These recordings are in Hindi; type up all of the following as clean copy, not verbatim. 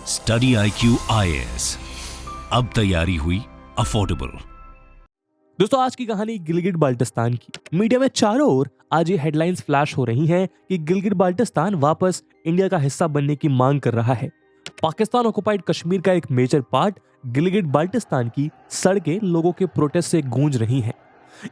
स्टडी IQ IAS, अब तैयारी हुई अफोर्डेबल। दोस्तों, आज की कहानी गिलगिट बाल्टिस्तान की। मीडिया में चारों ओर आज ये हेडलाइंस फ्लैश हो रही हैं कि गिलगिट बाल्टिस्तान वापस इंडिया का हिस्सा बनने की मांग कर रहा है। पाकिस्तान ऑक्युपाइड कश्मीर का एक मेजर पार्ट गिलगिट बाल्टिस्तान की सड़कें लोगों के प्रोटेस्ट से गूंज रही हैं।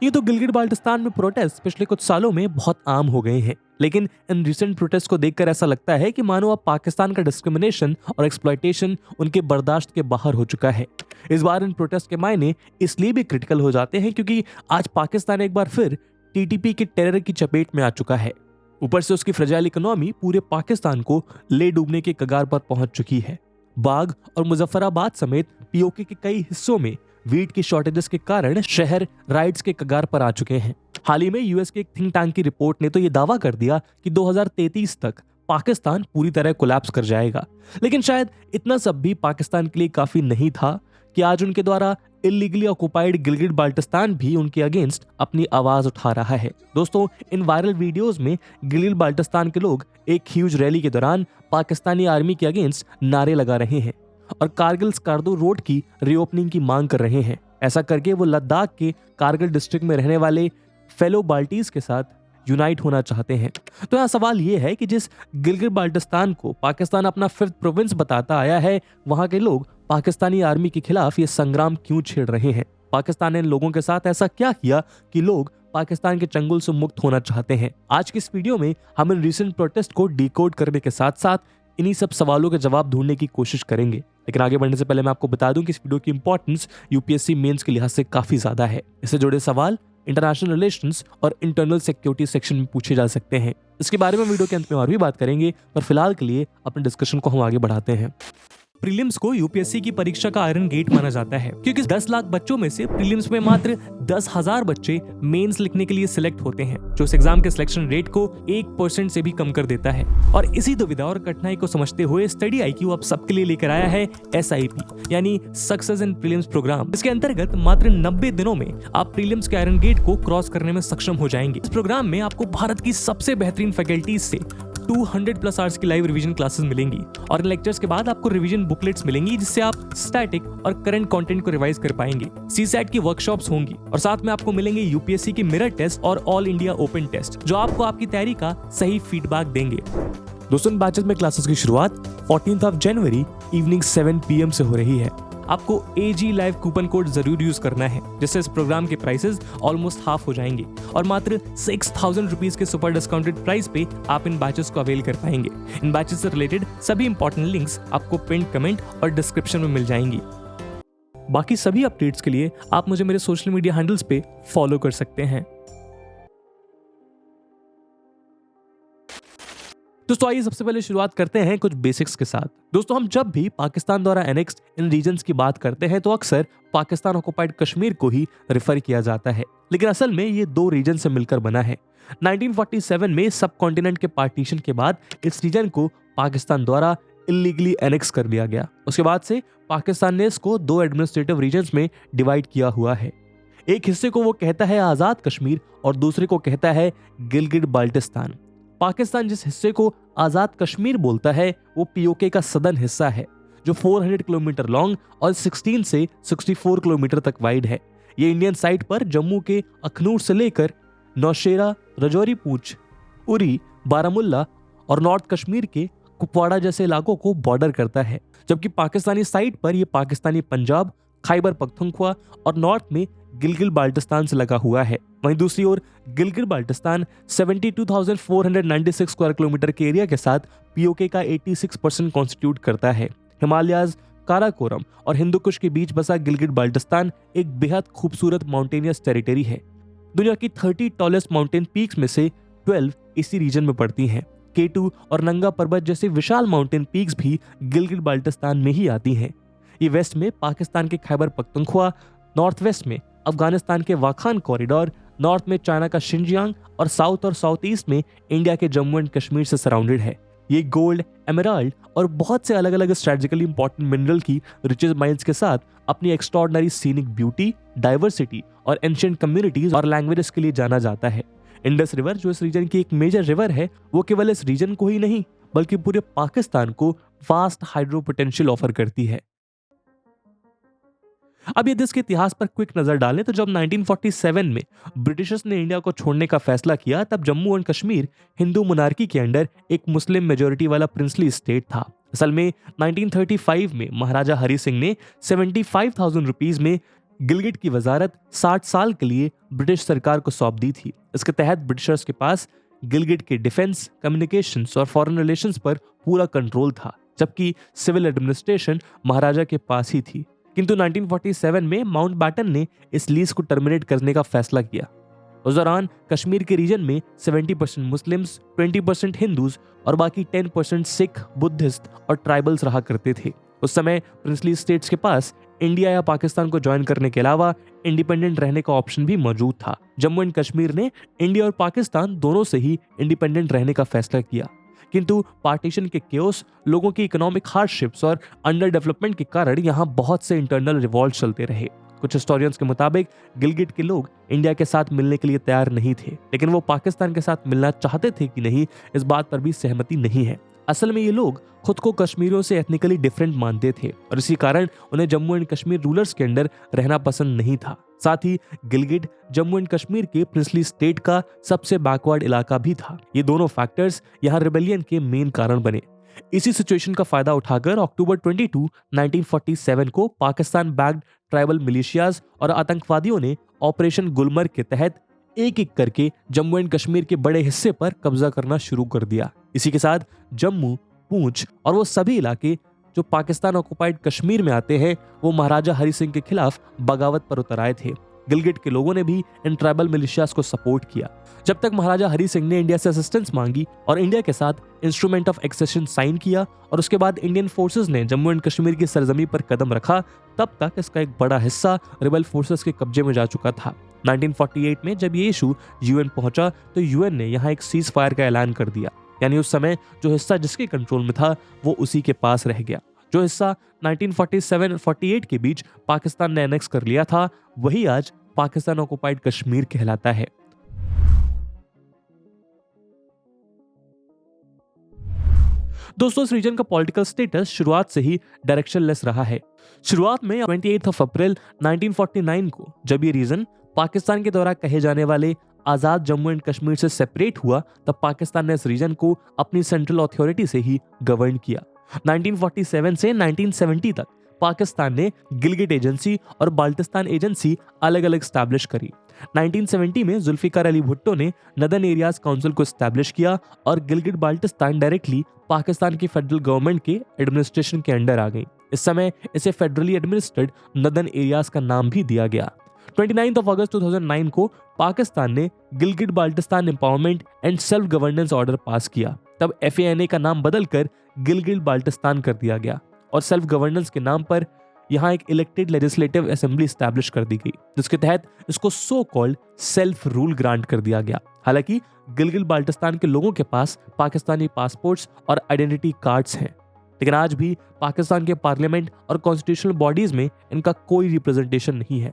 ये तो गिलगिट बाल्टिस्तान में प्रोटेस्ट पिछले कुछ सालों में बहुत आम हो गए हैं, लेकिन इन रिसेंट प्रोटेस्ट को देखकर ऐसा लगता है कि मानो अब पाकिस्तान का डिस्क्रिमिनेशन और एक्सप्लॉयटेशन उनके बर्दाश्त के बाहर हो चुका है। इस बार इन प्रोटेस्ट के मायने इसलिए भी क्रिटिकल हो जाते हैं क्योंकि आज पाकिस्तान एक बार फिर TTP के टेरर की चपेट में आ चुका है। ऊपर से उसकी फ्रेजाइल इकोनॉमी पूरे पाकिस्तान को ले डूबने के कगार पर पहुंच चुकी है। बाग और मुजफ्फराबाद समेत POK के कई हिस्सों में वीट की शॉर्टेजेस के कारण शहर राइट्स के कगार पर आ चुके हैं। हाल ही में US के एक थिंक टैंक की रिपोर्ट ने तो ये दावा कर दिया कि 2033 तक पाकिस्तान पूरी तरह कोलैप्स कर जाएगा। लेकिन शायद इतना सब भी पाकिस्तान के लिए काफी नहीं था कि आज उनके द्वारा इलीगली ऑक्युपाइड गिलगिट बाल्टिस्तान भी उनके अगेंस्ट अपनी आवाज उठा रहा है। दोस्तों, इन वायरल वीडियोस में गिलगिट बाल्टिस्तान के लोग एक ह्यूज रैली के दौरान पाकिस्तानी आर्मी के अगेंस्ट नारे लगा रहे हैं और कारगिल स्कार्दो रोड की रीओपनिंग की मांग कर रहे हैं। ऐसा करके वो लद्दाख के कारगिल डिस्ट्रिक्ट में रहने वाले फेलो बाल्टीज के साथ यूनाइट होना चाहते हैं। तो यहाँ सवाल ये है कि जिस गिलगिट बाल्टिस्तान को पाकिस्तान अपना 5th प्रोविंस बताता आया है, वहां के लोग पाकिस्तानी आर्मी के खिलाफ ये संग्राम क्यों छेड़ रहे हैं? पाकिस्तान ने इन लोगों के साथ ऐसा क्या किया कि लोग पाकिस्तान के चंगुल से मुक्त होना चाहते हैं? आज की इस वीडियो में हम इन रिसेंट प्रोटेस्ट को डिकोड करने के साथ साथ इन्हीं सब सवालों के जवाब ढूंढने की कोशिश करेंगे। लेकिन आगे बढ़ने से पहले मैं आपको बता दूं कि इस वीडियो की इंपॉर्टेंस UPSC मेंस के लिहाज से काफी ज्यादा है। इससे जुड़े सवाल इंटरनेशनल रिलेशंस और इंटरनल सिक्योरिटी सेक्शन में पूछे जा सकते हैं। इसके बारे में वीडियो के अंत में और भी बात करेंगे, पर फिलहाल के लिए अपने डिस्कशन को हम आगे बढ़ाते हैं। प्रीलिम्स को UPSC की परीक्षा का आयरन गेट माना जाता है क्योंकि 10 लाख बच्चों में से प्रीलिम्स में मात्र 10,000 बच्चे मेंस लिखने के लिए सिलेक्ट होते हैं, जो इस एग्जाम के सिलेक्शन रेट को 1% से भी कम कर देता है। और इसी दुविधा और कठिनाई को समझते हुए स्टडी IQ अब सबके लिए लेकर आया है SIP यानी सक्सेस इन प्रीलिम्स प्रोग्राम। इसके अंतर्गत मात्र 90 दिनों में आप प्रीलिम्स के आयरन गेट को क्रॉस करने में सक्षम हो जाएंगे। इस प्रोग्राम में आपको भारत की सबसे बेहतरीन फैकल्टीज से 200+ आवर्स की लाइव रिवीजन क्लासेस मिलेंगी और इन लेक्चर्स के बाद आपको रिवीजन बुकलेट्स मिलेंगी जिससे आप स्टैटिक और करंट कंटेंट को रिवाइज कर पाएंगे। CSAT की वर्कशॉप्स होंगी और साथ में आपको मिलेंगे UPSC की मिरर टेस्ट और ऑल इंडिया ओपन टेस्ट, जो आपको आपकी तैयारी का सही फीडबैक देंगे। दोस्तों, इन बैचेस में क्लासेस की शुरुआत 14 जनवरी इवनिंग 7 PM से हो रही है। आपको AG लाइव कूपन कोड जरूर यूज करना है, जिससे इस प्रोग्राम के प्राइसेस ऑलमोस्ट हाफ हो जाएंगे और मात्र 6,000 रुपीज के सुपर डिस्काउंटेड प्राइस पे आप इन बैचेस को अवेल कर पाएंगे। इन बैचेस से रिलेटेड सभी इंपॉर्टेंट लिंक्स आपको पिन कमेंट और डिस्क्रिप्शन में मिल जाएंगी। बाकी सभी अपडेट्स के लिए आप मुझे मेरे सोशल मीडिया हैंडल्स पे फॉलो कर सकते हैं। दोस्तों, आइए सबसे पहले शुरुआत करते हैं कुछ बेसिक्स के साथ। दोस्तों, हम जब भी पाकिस्तान द्वारा एनेक्स्ड इन रीजन्स की बात करते हैं तो अक्सर पाकिस्तान ऑक्युपाइड कश्मीर को ही रेफर किया जाता है, लेकिन असल में ये 2 रीजन से मिलकर बना है। 1947 में सब कॉन्टिनेंट के पार्टीशन के बाद इस रीजन को पाकिस्तान द्वारा इलीगली एनेक्स कर लिया गया। उसके बाद से पाकिस्तान ने इसको 2 एडमिनिस्ट्रेटिव रीजन्स में डिवाइड किया हुआ है। एक हिस्से को वो कहता है आजाद कश्मीर और दूसरे को कहता है गिलगिट बाल्टिस्तान। पाकिस्तान जिस हिस्से को आजाद कश्मीर बोलता है वो POK का सदर्न हिस्सा है, जो 400 किलोमीटर लॉन्ग और 16 से 64 किलोमीटर तक वाइड है। ये इंडियन साइड पर जम्मू के अखनूर से लेकर नौशेरा, रजौरी पूंछ, उरी, बारामुल्ला और नॉर्थ कश्मीर के कुपवाड़ा जैसे इलाकों को बॉर्डर करता है, जबकि पाकिस्तानी साइड पर यह पाकिस्तानी पंजाब, खैबर पख्तूनख्वा और नॉर्थ में गिलगिट बाल्टिस्तान से लगा हुआ है। वहीं दूसरी ओर गिलगिट बाल्टिस्तान 72,496 स्क्वायर किलोमीटर के एरिया के साथ POK का 86% कॉन्स्टिट्यूट करता है। हिमालयाज, काराकोरम और हिंदुकुश के बीच बसा गिलगिट बाल्टिस्तान एक बेहद खूबसूरत माउंटेनियस टेरिटरी है। दुनिया की 30 टॉलेस्ट माउंटेन पीक्स में से 12 इसी रीजन में पड़ती हैं। K2 और नंगा पर्वत जैसे विशाल माउंटेन पीक्स भी गिलगिट बाल्टिस्तान में ही आती हैं। ये वेस्ट में पाकिस्तान के खैबर पख्तूनख्वा, नॉर्थ वेस्ट में अफगानिस्तान के वाखान कॉरिडोर, नॉर्थ में चाइना का शिनजियांग और साउथ ईस्ट में इंडिया के जम्मू एंड कश्मीर से सराउंडेड है। ये गोल्ड, एमराल्ड और बहुत से अलग अलग स्ट्रेटेजिकली इंपॉर्टेंट मिनरल की रिचेस माइंस के साथ अपनी एक्स्ट्राऑर्डिनरी सीनिक ब्यूटी, डाइवर्सिटी और एंशिएंट कम्युनिटीज और लैंग्वेजेस के लिए जाना जाता है। इंडस रिवर, जो इस रीजन की एक मेजर रिवर है, वो केवल इस रीजन को ही नहीं बल्कि पूरे पाकिस्तान को वास्ट हाइड्रो पोटेंशियल ऑफर करती है। अब यदि इसके इतिहास पर क्विक नजर डालें तो जब 1947 में ब्रिटिशर्स ने इंडिया को छोड़ने का फैसला किया, तब जम्मू एंड कश्मीर हिंदू मोनार्की के अंडर एक मुस्लिम मेजोरिटी वाला प्रिंसली स्टेट था। असल में 1935 में महाराजा हरि सिंह ने 75,000 रुपीज में गिलगिट की वजारत 60 साल के लिए ब्रिटिश सरकार को सौंप दी थी। इसके तहत ब्रिटिशर्स के पास गिलगिट के डिफेंस, कम्युनिकेशंस और फॉरेन रिलेशंस पर पूरा कंट्रोल था, जबकि सिविल एडमिनिस्ट्रेशन महाराजा के पास ही थी। किंतु 1947 में माउंटबैटन ने इस लीज को टर्मिनेट करने का फैसला किया। उस दौरान कश्मीर के रीजन में 70% मुस्लिम्स, 20% हिंदूज और बाकी 10% सिख, बुद्धिस्ट और ट्राइबल्स रहा करते थे। उस समय प्रिंसली स्टेट्स के पास इंडिया या पाकिस्तान को ज्वाइन करने के अलावा इंडिपेंडेंट रहने का ऑप्शन भी मौजूद था। जम्मू एंड कश्मीर ने इंडिया और पाकिस्तान दोनों से ही इंडिपेंडेंट रहने का फैसला किया, किंतु पार्टीशन के केओस, लोगों की इकोनॉमिक हार्डशिप्स और अंडर डेवलपमेंट के कारण यहाँ बहुत से इंटरनल रिवॉल्ट चलते रहे। कुछ हिस्टोरियंस के मुताबिक गिलगिट के लोग इंडिया के साथ मिलने के लिए तैयार नहीं थे, लेकिन वो पाकिस्तान के साथ मिलना चाहते थे कि नहीं, इस बात पर भी सहमति नहीं है। असल में ये लोग खुद को कश्मीरियों से एथनिकली डिफरेंट मानते थे और इसी कारण उन्हें जम्मू एंड कश्मीर रूलर्स के अंडर रहना पसंद नहीं था। साथ ही गिलगिट जम्मू एंड कश्मीर के प्रिंसली स्टेट का सबसे बैकवर्ड इलाका भी था। ये दोनों फैक्टर्स यहाँ रिबेलियन के मेन कारण बने। इसी सिचुएशन का फायदा उठाकर अक्टूबर 22, 1947 को पाकिस्तान बैक्ड ट्राइबल मिलिशियाज और आतंकवादियों ने ऑपरेशन गुलमर्ग के तहत एक एक करके जम्मू एंड कश्मीर के बड़े हिस्से पर कब्जा करना शुरू कर दिया। इसी के साथ जम्मू, पूंछ और वो सभी इलाके जो पाकिस्तान ऑक्युपाइड कश्मीर में आते हैं, वो महाराजा हरि सिंह के खिलाफ बगावत पर उतर आए थे। गिलगिट के लोगों ने भी इन ट्राइबल मिलिशियाज को सपोर्ट किया। जब तक महाराजा हरि सिंह ने इंडिया से असिस्टेंस मांगी और इंडिया के साथ इंस्ट्रूमेंट ऑफ एक्सेशन साइन किया और उसके बाद इंडियन फोर्सेस ने जम्मू एंड कश्मीर की सरजमी पर कदम रखा, तब तक इसका एक बड़ा हिस्सा रिबेल फोर्सेस के कब्जे में जा चुका था। 1948 में जब ये इशू यूएन पहुंचा तो यूएन ने यहाँ एक सीज फायर का ऐलान कर दिया, यानी उस समय जो हिस्सा जिसके कंट्रोल में था वो उसी के पास रह गया। जो हिस्सा 1947-48 के बीच पाकिस्तान ने एनेक्स कर लिया था, वही आज पाकिस्तान ऑक्युपाइड कश्मीर कहलाता है। दोस्तों, इस रीजन का पॉलिटिकल स्टेटस शुरुआत से ही डायरेक्शनलेस रहा है। शुरुआत में 28 अप्रैल 1949 को जब ये रीजन पाकिस्तान के द्वारा कहे जाने वाले आजाद जम्मू एंड कश्मीर से सेपरेट हुआ, तब पाकिस्तान ने इस रीजन को अपनी सेंट्रल अथॉरिटी से ही गवर्न किया। 1947 से 1970 तक पाकिस्तान ने गिलगिट एजेंसी और बाल्टिस्तान एजेंसी अलग अलग स्टैब्लिश करी। 1970 में जुल्फिकार अली भुट्टो ने नदर्न एरियाज काउंसिल को स्टैब्लिश किया और गिलगिट बाल्टिस्तान डायरेक्टली पाकिस्तान की फेडरल गवर्नमेंट के एडमिनिस्ट्रेशन के अंडर आ गई। इस समय इसे फेडरली एडमिनिस्ट्रेड नदर्न एरियाज का नाम भी दिया गया। 29 अगस्त 2009 को पाकिस्तान ने Gilgit Baltistan empowerment and self governance order pass किया। तब FANA का नाम बदलकर गिलगिट बाल्टिस्तान कर दिया गया और सेल्फ गवर्नेंस के नाम पर यहाँ एक इलेक्टेड लेजिस्लेटिव असेंबली स्टैब्लिश कर दी गई, जिसके तहत इसको so called self rule grant कर दिया गया। हालांकि गिलगिट बाल्टिस्तान के लोगों के पास पाकिस्तानी पासपोर्ट्स और आइडेंटिटी कार्ड्स हैं, लेकिन आज भी पाकिस्तान के पार्लियामेंट और कॉन्स्टिट्यूशनल बॉडीज में इनका कोई रिप्रेजेंटेशन नहीं है।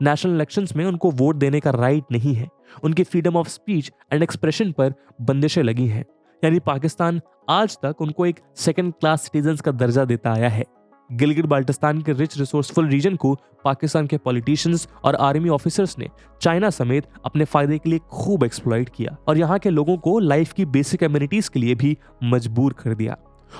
नेशनल इलेक्शंस में उनको वोट देने का राइट नहीं है। उनकी freedom of speech and expression पर बंदिशें लगी हैं, यानी पाकिस्तान आज तक उनको एक सेकंड क्लास सिटीजन्स का दर्जा देता आया है। गिलगिट बाल्टिस्तान के रिच रिसोर्सफुल रीजन को पाकिस्तान के पॉलिटिशियंस और आर्मी ऑफिसर्स ने चाइना समेत अपने फायदे के लिए खूब एक्सप्लॉइट किया और यहाँ के लोगों को लाइफ की बेसिक एमिनिटीज के लिए भी मजबूर कर दिया।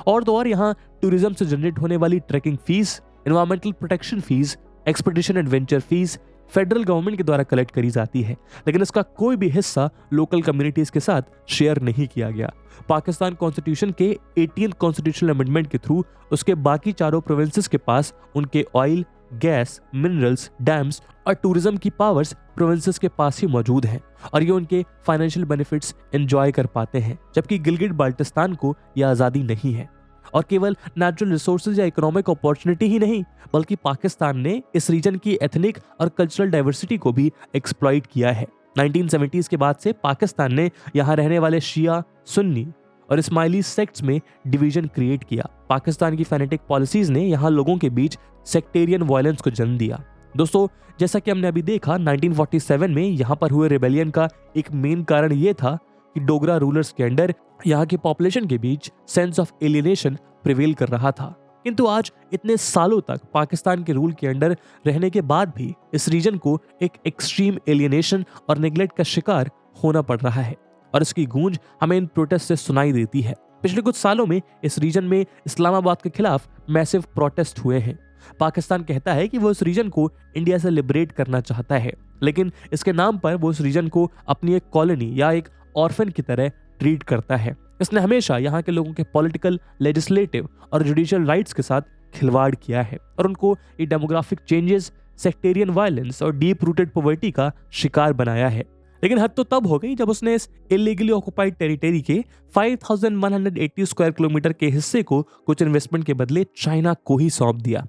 और तो और यहाँ टूरिज्म से जनरेट होने वाली trekking fees, environmental protection fees, expedition adventure fees federal government के द्वारा कलेक्ट करी जाती है, लेकिन इसका कोई भी हिस्सा लोकल कम्युनिटीज के साथ शेयर नहीं किया गया। पाकिस्तान कॉन्स्टिट्यूशन के 18th कॉन्स्टिट्यूशनल अमेंडमेंट के थ्रू उसके बाकी चारों प्रोविंसेस के पास उनके ऑयल, गैस, मिनरल्स, डैम्स और टूरिज्म की पावर्स प्रोविंसेस के पास ही मौजूद हैं और ये उनके फाइनेंशियल बेनिफिट्स एंजॉय कर पाते हैं, जबकि गिलगिट बाल्टिस्तान को यह आज़ादी नहीं है। और केवल नेचुरल रिसोर्सेज या इकोनॉमिक अपॉर्चुनिटी ही नहीं, बल्कि पाकिस्तान ने इस रीजन की एथनिक और कल्चरल डाइवर्सिटी को भी एक्सप्लॉइट किया है। 1970s के बाद से पाकिस्तान ने यहाँ रहने वाले शिया, सुन्नी और इस्माइली सेक्ट्स में डिवीजन क्रिएट किया। पाकिस्तान की फैनेटिक पॉलिसीज ने यहाँ लोगों के बीच सेक्टेरियन वायलेंस को जन्म दिया। दोस्तों, जैसा कि हमने अभी देखा, 1947 में यहाँ पर हुए रिबेलियन का एक मेन कारण ये था कि डोगरा रूलर्स के अंडर यहाँ की पॉपुलेशन के बीच सेंस ऑफ एलियनेशन प्रिवेल कर रहा था। किंतु आज इतने सालों तक पाकिस्तान के रूल के अंडर रहने के बाद भी इस रीजन को एक एक्सट्रीम एलियनेशन और नेग्लेक्ट का शिकार होना पड़ रहा है, और इसकी गूंज हमें इन प्रोटेस्ट से सुनाई देती है। पिछले कुछ सालों में इस रीजन में इस्लामाबाद के खिलाफ मैसिव प्रोटेस्ट हुए हैं। पाकिस्तान कहता है कि वो इस रीजन को इंडिया से लिबरेट करना चाहता है, लेकिन इसके नाम पर वो इस रीजन को अपनी एक कॉलोनी या एक ऑर्फन की तरह ट्रीट करता है। इसने हमेशा यहाँ के लोगों के पॉलिटिकल, लेजिस्लेटिव और जुडिशियल राइट्स के साथ खिलवाड़ किया है और उनको ये डेमोग्राफिक चेंजेस, सेक्टेरियन वायलेंस और डीप रूटेड पॉवर्टी का शिकार बनाया है। लेकिन हद तो तब हो गई जब उसने इस इलीगली ऑक्युपाइड टेरिटरी के 5180 स्क्वायर किलोमीटर के हिस्से को कुछ इन्वेस्टमेंट के बदले चाइना को ही सौंप दिया।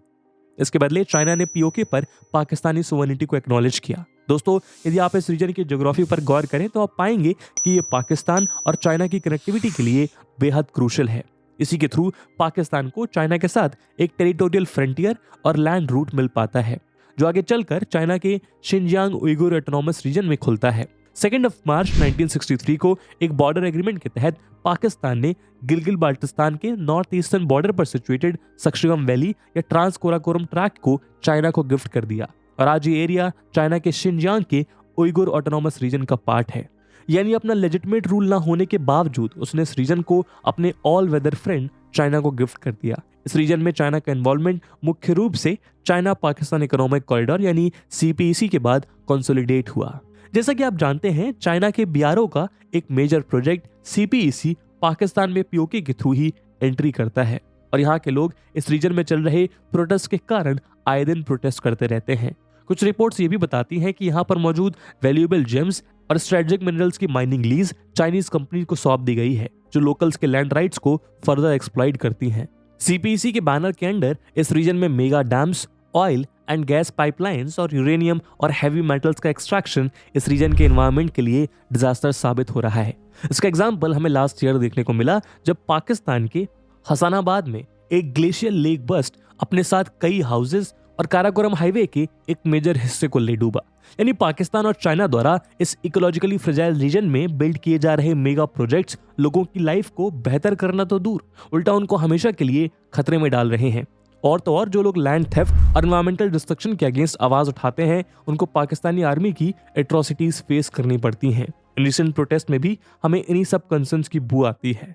इसके बदले चाइना ने पीओके पर पाकिस्तानी सोवरेनिटी को एक्नॉलेज किया। दोस्तों, यदि आप इस रीजन की ज्योग्राफी पर गौर करें तो आप पाएंगे कि ये पाकिस्तान और चाइना की कनेक्टिविटी के लिए बेहद क्रूशल है। इसी के थ्रू पाकिस्तान को चाइना के साथ एक टेरिटोरियल फ्रंटियर और लैंड रूट मिल पाता है, जो आगे चलकर चाइना के शिनजियांग उइगुर ऑटोनॉमस रीजन में खुलता है। 2 मार्च 1963 को एक बॉर्डर एग्रीमेंट के तहत पाकिस्तान ने गिलगित बाल्टिस्तान के नॉर्थ ईस्टर्न बॉर्डर पर सिचुएटेड सक्शिगम वैली या ट्रांस कोराकोरम ट्रैक्ट को चाइना को गिफ्ट कर दिया, और आज ये एरिया चाइना के शिनजियांग के उइगुर ऑटोनॉमस रीजन का पार्ट है। यानी अपना लेजिटिमेट रूल ना होने के बावजूद उसने इस रीजन को अपने ऑल वेदर फ्रेंड चाइना को गिफ्ट कर दिया। इस रीजन में चाइना का इन्वॉल्वमेंट मुख्य रूप से चाइना पाकिस्तान इकोनॉमिक कॉरिडोर यानी सीपीईसी के बाद कंसोलिडेट हुआ। जैसा कि आप जानते हैं, चाइना के बीआरओ का एक मेजर प्रोजेक्ट सीपीईसी पाकिस्तान में पीओके के थ्रू ही एंट्री करता है, और यहाँ के लोग इस रीजन में चल रहे प्रोटेस्ट के कारण आए दिन प्रोटेस्ट करते रहते हैं। कुछ रिपोर्ट्स ये भी बताती हैं कि यहाँ पर मौजूद वैल्यूएबल जेम्स और स्ट्रेटेजिक मिनरल्स की माइनिंग लीज चाइनीज कंपनी को सौंप दी गई है, जो लोकल्स के लैंड राइट्स को फर्दर एक्सप्लॉइट करती हैं। सीपीईसी के बैनर के अंडर इस रीजन में mega dams, oil and gas pipelines और यूरेनियम और हैवी मेटल्स का एक्सट्रैक्शन इस रीजन के एनवायरनमेंट के लिए डिजास्टर साबित हो रहा है। इसका एग्जाम्पल हमें लास्ट ईयर देखने को मिला, जब पाकिस्तान के हसानाबाद में एक ग्लेशियर लेक बस्ट अपने साथ कई हाउसेस और काराकोरम हाईवे के एक मेजर हिस्से को ले डूबा। यानी पाकिस्तान और चाइना द्वारा इस इकोलॉजिकली फ्रेजाइल रीजन में बिल्ड किए जा रहे मेगा प्रोजेक्ट्स लोगों की लाइफ को बेहतर करना तो दूर, उल्टा उनको हमेशा के लिए खतरे में डाल रहे हैं। और तो और जो लोग लैंड थेफ्ट और एनवायरमेंटल डिस्ट्रक्शन के अगेंस्ट आवाज उठाते हैं, उनको पाकिस्तानी आर्मी की एट्रोसिटीज फेस करनी पड़ती हैं। इन रिसेंट प्रोटेस्ट में भी हमें इन्हीं सब कंसर्न्स की बू आती है।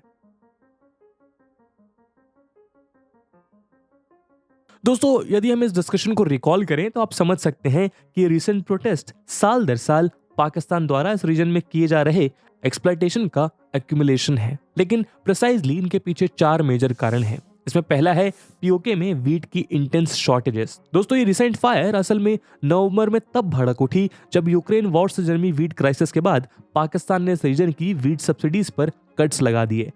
दोस्तों, यदि हम इस डिस्कशन को रिकॉल करें तो आप समझ सकते हैं कि रिसेंट प्रोटेस्ट साल दर साल पाकिस्तान द्वारा इस रीजन में किए जा रहे एक्सप्लॉयटेशन का एक्यूमुलेशन है। लेकिन प्रिसाइजली इनके पीछे 4 मेजर कारण हैं। इसमें पहला है पीओके में वीट की इंटेंस शॉर्टेजेस। दोस्तों, ये रिसेंट फायर असल में नवंबर में तब भड़क उठी जब यूक्रेन वॉर से जन्मी वीट क्राइसिस के बाद पाकिस्तान ने इस रीजन की वीट सब्सिडीज पर कट्स लगा दिए।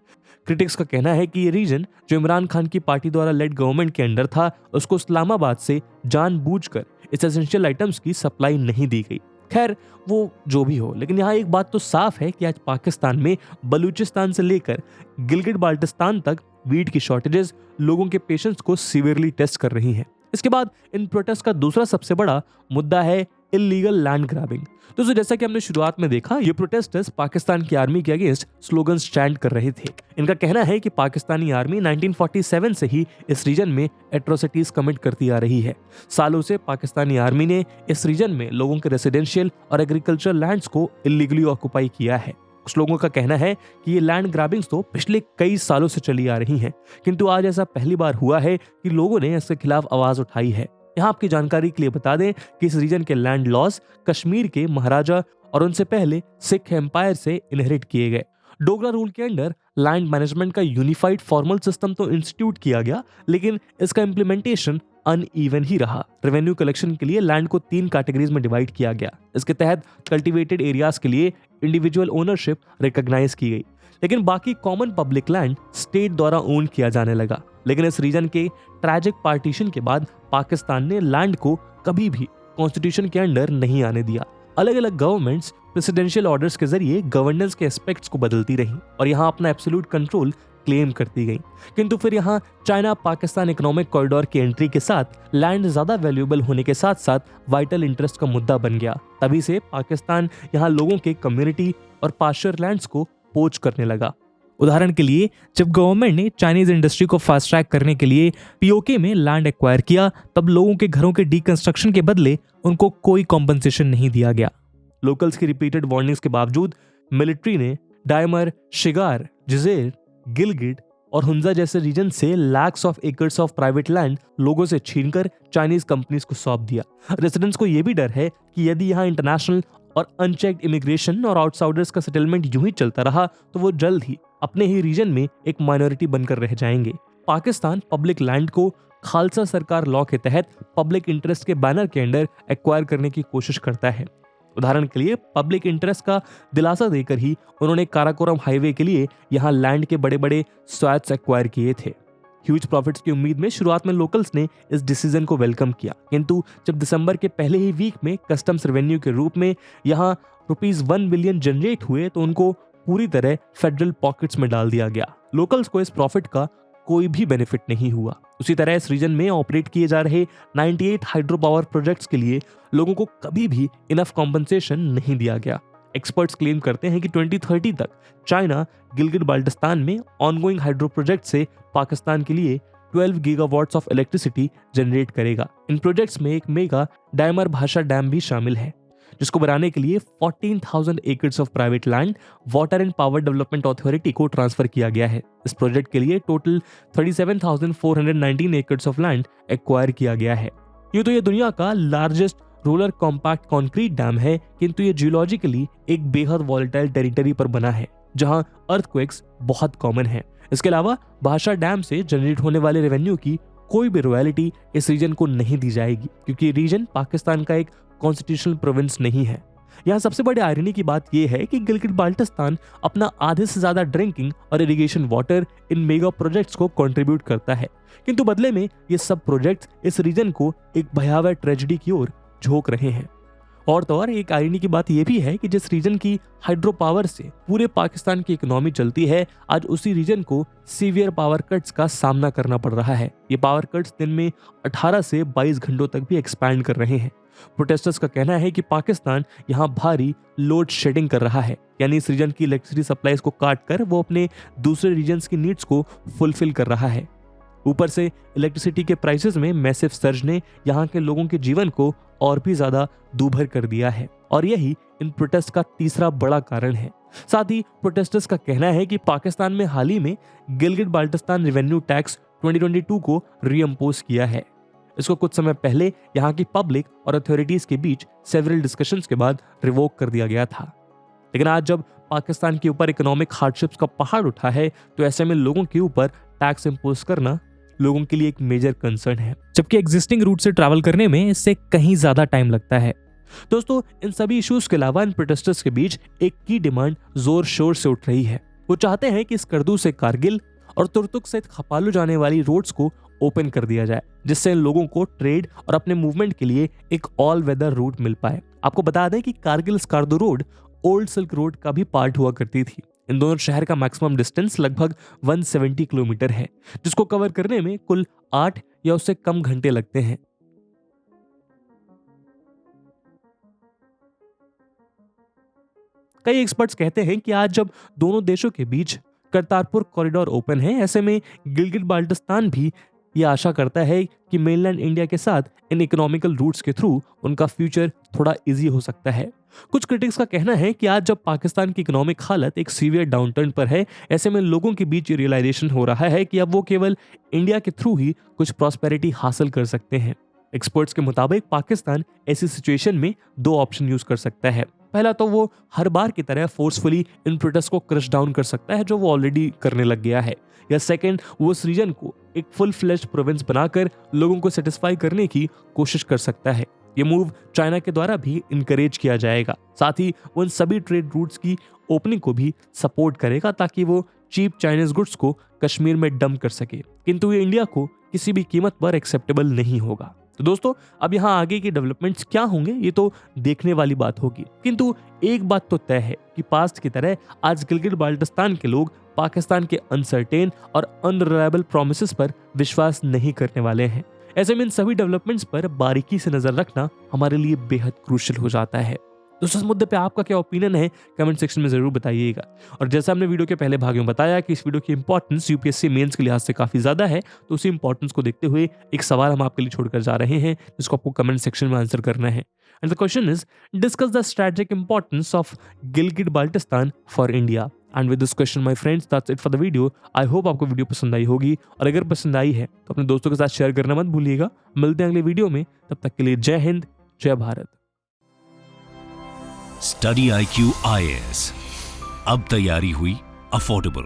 क्रिटिक्स का कहना है कि ये रीजन जो इमरान खान की पार्टी द्वारा लेड गवर्नमेंट के अंडर था, उसको इस्लामाबाद से जानबूझकर इस एसेंशियल आइटम्स की सप्लाई नहीं दी गई। खैर, वो जो भी हो, लेकिन यहाँ एक बात तो साफ है कि आज पाकिस्तान में बलूचिस्तान से लेकर गिलगित बाल्टिस्तान तक वीट की शॉर्टेजेस लोगों के पेशेंस को सीवियरली टेस्ट कर रही हैं। इसके बाद इन प्रोटेस्ट का दूसरा सबसे बड़ा मुद्दा है इलीगल लैंड ग्रैबिंग। दोस्तों, जैसा कि हमने शुरुआत में देखा, ये प्रोटेस्टर्स पाकिस्तान की आर्मी के अगेंस्ट स्लोगन स्टैंड कर रहे थे। इनका कहना है कि पाकिस्तानी आर्मी 1947 से ही इस रीजन में एट्रोसिटीज कमिट करती आ रही है। सालों से पाकिस्तानी आर्मी ने इस रीजन में लोगों के रेसिडेंशियल और एग्रीकल्चर लैंड्स को इलीगली ऑक्युपाई किया है। कुछ लोगों का कहना है कि ये लैंड ग्रैबिंग्स तो पिछले कई सालों से चली आ रही हैं, किंतु आज ऐसा पहली बार हुआ है कि लोगों ने इसके खिलाफ आवाज उठाई है। यहाँ आपकी जानकारी के लिए बता दें कि इस रीजन के लैंड लॉज कश्मीर के महाराजा और उनसे पहले सिख एम्पायर से इनहेरिट किए गए। डोगरा रूल के अंडर लैंड मैनेजमेंट का यूनिफाइड फॉर्मल सिस्टम तो इंस्टीट्यूट किया गया, लेकिन इसका इम्प्लीमेंटेशन अनइवन ही रहा। रेवेन्यू कलेक्शन के लिए लैंड को 3 कैटेगरीज में डिवाइड किया गया। इसके तहत कल्टीवेटेड एरियाज के लिए इंडिविजुअल ओनरशिप रिकॉग्नाइज की गई, लेकिन बाकी कॉमन पब्लिक लैंड स्टेट द्वारा ओन किया जाने लगा। लेकिन इस रीजन के ट्रैजिक पार्टीशन के बाद पाकिस्तान ने लैंड को कभी भी कॉन्स्टिट्यूशन के अंडर नहीं आने दिया। अलग अलग गवर्नमेंट्स प्रेसिडेंशियल ऑर्डर्स के जरिए गवर्नेंस के एस्पेक्ट्स को बदलती रहीं और यहाँ अपना एब्सोल्यूट कंट्रोल क्लेम करती गई। किंतु फिर यहाँ चाइना पाकिस्तान इकोनॉमिक कॉरिडोर की एंट्री के साथ लैंड ज्यादा वैल्यूएबल होने के साथ साथ वाइटल इंटरेस्ट का मुद्दा बन गया। तभी से पाकिस्तान यहाँ लोगों के कम्युनिटी और पास्चर लैंड्स को पोच करने लगा। उदाहरण के लिए, जब गवर्नमेंट ने चाइनीज इंडस्ट्री को फास्ट ट्रैक करने के लिए पीओके में लैंड एक्वायर किया, तब लोगों के घरों के डीकंस्ट्रक्शन के बदले उनको कोई कॉम्पनसेशन नहीं दिया गया। लोकल्स की रिपीटेड वार्निंग्स के बावजूद मिलिट्री ने डायमर, शिगार, जिजेर, गिलगिट और हुंजा जैसे रीजन से lakhs of acres of private land लोगों से छीनकर चाइनीज कंपनीज को सौंप दिया। रेजिडेंट्स को यह भी डर है कि यदि यहाँ इंटरनेशनल और अनचेक्ड इमिग्रेशन और आउटसाइडर्स का सेटलमेंट यूं ही चलता रहा तो वो जल्द ही अपने ही रीजन में एक माइनॉरिटी बनकर रह जाएंगे। पाकिस्तान पब्लिक लैंड को खालसा सरकार लॉ के तहत पब्लिक इंटरेस्ट के बैनर के अंडर एक्वायर करने की कोशिश करता है। उदाहरण के लिए, पब्लिक इंटरेस्ट का दिलासा देकर ही उन्होंने काराकोरम हाईवे के लिए यहाँ लैंड के बड़े बड़े स्वैट्स एक्वायर किए थे। ह्यूज प्रॉफिट्स की उम्मीद में शुरुआत में लोकल्स ने इस डिसीजन को वेलकम किया, किंतु जब दिसंबर के पहले ही वीक में कस्टम्स रेवेन्यू के रूप में यहाँ ₹1 बिलियन जनरेट हुए तो उनको पूरी तरह फेडरल पॉकेट्स में डाल दिया गया। लोकल्स को इस प्रॉफिट का कोई भी बेनिफिट नहीं हुआ। उसी तरह इस रीजन में ऑपरेट किए जा रहे 98 हाइड्रो पावर प्रोजेक्ट्स के लिए लोगों को कभी भी इनफ कॉम्पनसेशन नहीं दिया गया। एक्सपर्ट्स क्लेम करते हैं कि 2030 तक चाइना गिलगिट बाल्टिस्तान में ऑनगोइंग हाइड्रो प्रोजेक्ट से पाकिस्तान के लिए 12 गीगावाट्स ऑफ इलेक्ट्रिसिटी जनरेट करेगा। इन प्रोजेक्ट्स में एक मेगा डायमर भाषा डैम भी शामिल है, जिसको बनाने के लिए 14,000 acres of private land water and power development authority को ट्रांसफर किया गया है। इस प्रोजेक्ट के लिए total 37,419 acres of land acquire किया गया है। यूं तो ये दुनिया का largest roller compact concrete dam है, किंतु ये जियोलॉजिकली एक बेहद वॉलेटाइल टेरिटरी पर बना है जहां अर्थक्वेक्स बहुत कॉमन है। इसके अलावा भाषा डैम से जनरेट होने वाले रेवेन्यू की कोई भी रॉयल्टी इस रीजन को नहीं दी जाएगी, क्योंकि रीजन पाकिस्तान का एक कॉन्स्टिट्यूशनल प्रोविंस नहीं है। यहाँ सबसे बड़ी आयरनी की बात यह है कि गिलगिट बाल्टिस्तान अपना आधे से ज्यादा ड्रिंकिंग और irrigation water in mega projects को कंट्रीब्यूट करता है, किंतु बदले में ये सब प्रोजेक्ट्स इस रीजन को एक भयावह ट्रेजेडी की ओर झोंक रहे हैं। और तो और एक आयरनी की बात यह भी है कि जिस रीजन की हाइड्रो पावर से पूरे पाकिस्तान की इकोनॉमी चलती है, आज उसी रीजन को सीवियर पावर कट्स का सामना करना पड़ रहा है। ये पावर कट्स दिन में 18 से 22 घंटों तक भी एक्सपैंड कर रहे हैं। प्रोटेस्टर्स का कहना है कि पाकिस्तान यहाँ भारी लोड शेडिंग कर रहा है, यानी इस रीजन की इलेक्ट्रिसिटी सप्लाईज को काट कर वो अपने दूसरे रीजन्स की नीड्स को फुलफिल कर रहा है। ऊपर से इलेक्ट्रिसिटी के प्राइसेस में मैसिव सर्ज ने यहाँ के लोगों के जीवन को और भी ज्यादा दूभर कर दिया है, और यही इन प्रोटेस्ट का तीसरा बड़ा कारण है। साथ ही प्रोटेस्टर्स का कहना है कि पाकिस्तान में हाल ही में गिलगिट बाल्टिस्तान रेवेन्यू टैक्स 2022 को रीइम्पोज किया है। इसको कुछ समय पहले यहाँ की पब्लिक और अथॉरिटीज के बीच सेवरल डिस्कशंस के बाद रिवोक कर दिया गया था। लेकिन आज जब पाकिस्तान के ऊपर इकोनॉमिक हार्डशिप्स का पहाड़ उठा है, तो ऐसे में लोगों के ऊपर टैक्स इम्पोज करना लोगों के लिए एक मेजर कंसर्न है, जबकि एग्जिस्टिंग रूट से ट्रैवल करने में इससे कहीं ज्यादा टाइम लगता है। दोस्तों, इन सभी इश्यूज के अलावा इन प्रोटेस्टर्स के बीच एक की डिमांड जोर शोर से उठ रही है। वो चाहते हैं कि स्कर्दू से कारगिल और तुर्तुक सहित खपालू जाने वाली रोड्स को ओपन कर दिया जाए, जिससे इन लोगों को ट्रेड और अपने मूवमेंट के लिए एक ऑल वेदर रूट मिल पाए। आपको बता दें कि Kargil Skardu road old silk road का भी पार्ट हुआ करती थी। इन दोनों शहर का मैक्सिमम डिस्टेंस लगभग 170 किलोमीटर है, जिसको कवर करने में कुल 8 या उससे कम घंटे लगते हैं। कई एक्सपर्ट्स कहते हैं कि आज जब दोनों देशों के बीच करतारपुर कॉरिडोर ओपन है, ऐसे में गिलगिट बाल्टिस्तान भी ये आशा करता है कि मेनलैंड इंडिया के साथ इन इकोनॉमिकल रूट्स के थ्रू उनका फ्यूचर थोड़ा इजी हो सकता है। कुछ क्रिटिक्स का कहना है कि आज जब पाकिस्तान की इकोनॉमिक हालत एक सीवियर डाउनटर्न पर है, ऐसे में लोगों के बीच रियलाइजेशन हो रहा है कि अब वो केवल इंडिया के थ्रू ही कुछ प्रॉस्पेरिटी हासिल कर सकते हैं। एक्सपर्ट्स के मुताबिक पाकिस्तान ऐसी सिचुएशन में 2 ऑप्शन यूज कर सकता है। पहला तो वो हर बार की तरह फोर्सफुली इन प्रोटेस्ट को क्रश डाउन कर सकता है, जो वो ऑलरेडी करने लग गया है, या सेकंड वो उस रीजन को एक फुल फ्लेज्ड प्रोविंस बनाकर लोगों को सेटिस्फाई करने की कोशिश कर सकता है। ये मूव चाइना के द्वारा भी इनकरेज किया जाएगा। साथ ही वो इन सभी ट्रेड रूट्स की ओपनिंग को भी सपोर्ट करेगा, ताकि वो चीप चाइनीज गुड्स को कश्मीर में डंप कर सके, किंतु ये इंडिया को किसी भी कीमत पर एक्सेप्टेबल नहीं होगा। तो दोस्तों, अब यहाँ आगे के डेवलपमेंट्स क्या होंगे ये तो देखने वाली बात होगी, किंतु एक बात तो तय है कि पास्ट की तरह आज गिलगिट बाल्टिस्तान के लोग पाकिस्तान के अनसर्टेन और अनरिलायबल प्रॉमिसेस पर विश्वास नहीं करने वाले हैं। ऐसे में इन सभी डेवलपमेंट्स पर बारीकी से नजर रखना हमारे लिए बेहद क्रूशियल हो जाता है। दोस्तों इस मुद्दे पे आपका क्या ओपिनियन है कमेंट सेक्शन में जरूर बताइएगा। और जैसा हमने वीडियो के पहले भाग में बताया कि इस वीडियो की इंपॉर्टेंस यूपीएससी मेंस के लिहाज से काफी ज्यादा है, तो उसी इंपॉर्टेंस को देखते हुए एक सवाल हम आपके लिए छोड़कर जा रहे हैं जिसको आपको कमेंट सेक्शन में आंसर करना है। And the question is, discuss the strategic importance of Gilgit Baltistan for India. And with this question my friends, that's it for the video. I hope आपको वीडियो पसंद आई होगी, और अगर पसंद आई है तो अपने दोस्तों के साथ शेयर करना मत भूलिएगा। मिलते हैं अगले वीडियो में, तब तक के लिए जय हिंद, जय भारत। स्टडी IQ IAS, अब तैयारी हुई अफोर्डेबल।